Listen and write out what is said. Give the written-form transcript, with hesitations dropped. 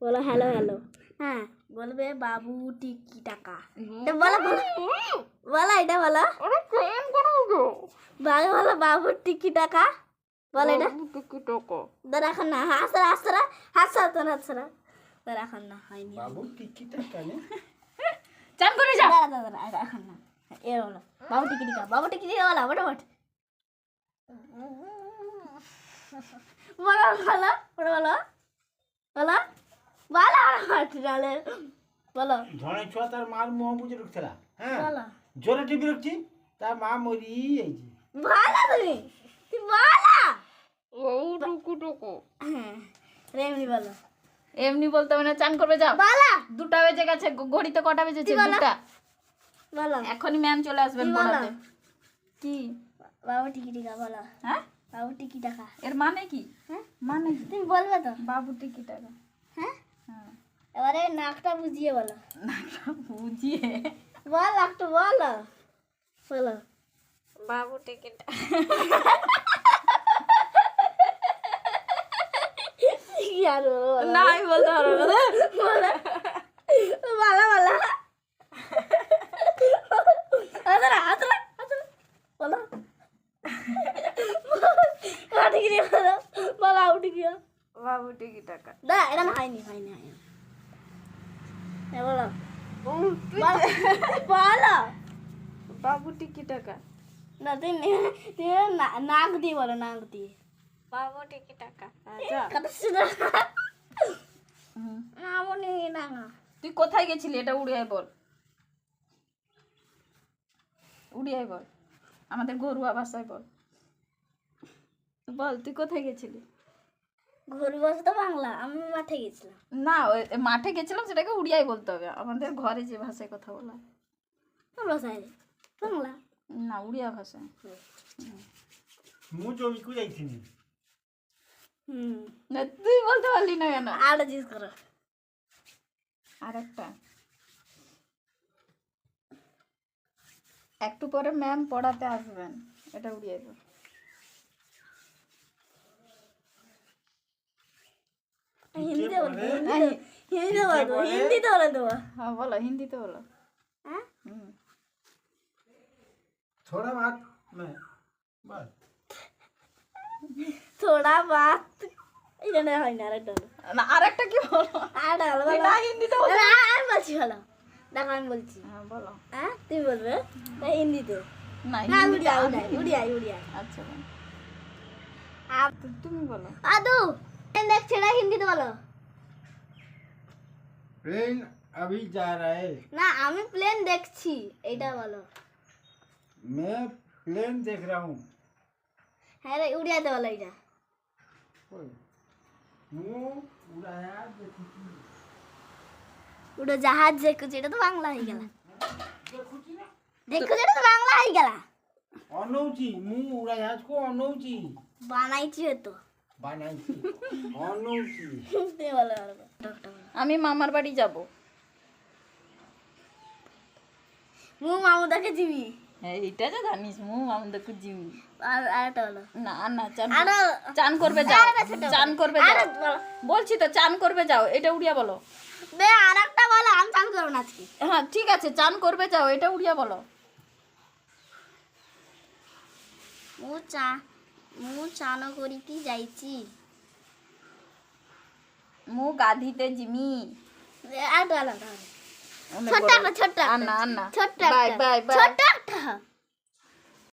বলো hello hello. হ্যাঁ বলবে বাবু টিকি টাকা। এটা বলো বলো বলো, এটা বলো বাবু, বলো বাবু টিকি টাকা বলো এটা। দাঁড়া এখন না, হাসরা হাসরা হাসরা তো হাসরা, দাঁড়া এখন না, হয়নি বাবু টিকি টাকা নে চান করে যা। দাঁড়া দাঁড়া দাঁড়া, এখন না, এর বলো বাবু টিকি টাকা, বাবু টিকি টাকা বলো ফটাফট বলো বলো বলো বলো বলো বলো বলো ঝড়ে ছোঁয়া তার মার মুহ বুঝে ঢুকছিল। হ্যাঁ বলো জোরে টিপি ঢুকছি তার মা মরি এইছি। বলো তুমি তুই বলো। হ্যাঁ এমনি বলো, এমনি বলতে হবে না, চান করবে যাও। বলো 2টা বেজে গেছে, ঘড়িতে কটা বেজেছে? কি বলো? 2টা। বলো এখনই ম্যাম চলে আসবেন কি বলো? পড়াতে। কি? বাবু টিকি টাকা বলো, হ্যাঁ, বাবু টিকি টাকা। এর মানে কি? হ্যাঁ মানে কি? তুমি বলবে তো? বাবু টিকি টাকা। হ্যাঁ হ্যাঁ, এবারে নাকটা বুঝিয়ে বলো, বুঝিয়ে বল একটু বলো বলো বাবু টিকি টাকা। কি আর বলো? না আমি বলতে পারবো না। বলো বলো বলো আদরা আদরা আদরা বলো টিকি বলো বলো আউ টিকি বাবু টিকি টাকা। দা এটা না হয়নি হয়নি হয়নি বলো বলো বাবু টিকি টাকা। না তুমি নাক দিয়ে বলো, নাক দিয়ে বাবু টিকি টাকা। আচ্ছা, কত সুন্দর না মনে না তুই কোথায় গেছিলি? এটা উড়িয়ায় বল, উড়িয়ায় বল, আমাদের ঘরোয়া ভাষায় বল। বল তুই কোথায় গেছিলি? ঘুরে বসে তো বাংলা, আমি মাঠে গেছিলাম। না ওই মাঠে গেছিলাম, সেটাকে উড়িয়ায় বলতে হবে। আমাদের ঘরে যে ভাষায় কথা বলা, ভাষায় বাংলা না উড়িয়া ভাষায়। মু জমিকু যাইছিনি। হুম না তুই বলতে পারলি না কেন? আর জিজ্ঞেস করো আর একটা, একটু পরে ম্যাম পড়াতে আসবেন, এটা উড়িয়ে দেবো। হিন্দি বলবো, হিন্দি বলবো, হিন্দিতে বলে দেবো। হ্যাঁ বলো, হিন্দিতে বলো। হ্যাঁ হুম, थोड़ा बात में बस থোড়া বাত এটা না হয় না, আরেকটা বলো, না আর একটা কি বলো? আরেকটা বলো তুই বলো। না হিন্দিতে বলো। না, আমি বলছি বলো, দেখো আমি বলছি। হ্যাঁ বলো। হ্যাঁ তুমি বলবে না হিন্দিতে, না না হিন্দিতে উড়িয়া আমি- উড়িয়া উড়িয়া উড়িয়া আচ্ছা বলো। আপ তুমি বলো। আদু দেখছে না, হিন্দিতে বলো। ट्रेन अभी जा रहा है। না আমি প্লেন দেখছি, এইটা বলো। मैं प्लेन देख रहा हूँ। হ্যাঁ রে উড়িয়াতে বলো এটা। मु उड़ाया देखुची। উড়ো জাহাজ দেখুছি, এটা তো বাংলা হয়ে গেল। देखुची ना দেখুছি এটা তো বাংলা হয়ে গেল। अनौची मु उड़ाया को अनौची বানাইছি তো बनाई अनौची। তুমি বলো বলো। আমি মামার বাড়ি যাব। মু মামুদাকে জিবি। হ্যাঁ এইটা তো জানিস, মু আমাদেরকে জিমি। আর আরেকটা বলো। না না চান আরো চান করবে যাও, আরেকটা ছোট চান করবে আরে যাও। বলো। বলছি তো চান করবে যাও, এটা উড়িয়া বলো। বে আরেকটা বলো, আমি চান করব না আজকে। হ্যাঁ ঠিক আছে, চান করবে যাও, এটা উড়িয়া বলো। মু চান করিতে যাইছি। মু গাধিতে জিমি। আরেকটা বলো তাহলে। অনেক ছোট্ট বড়। একটা, ছোট্ট আর একটা। না আর না। ছোট্ট বাই একটা। Bye bye. ছোট্ট একটা।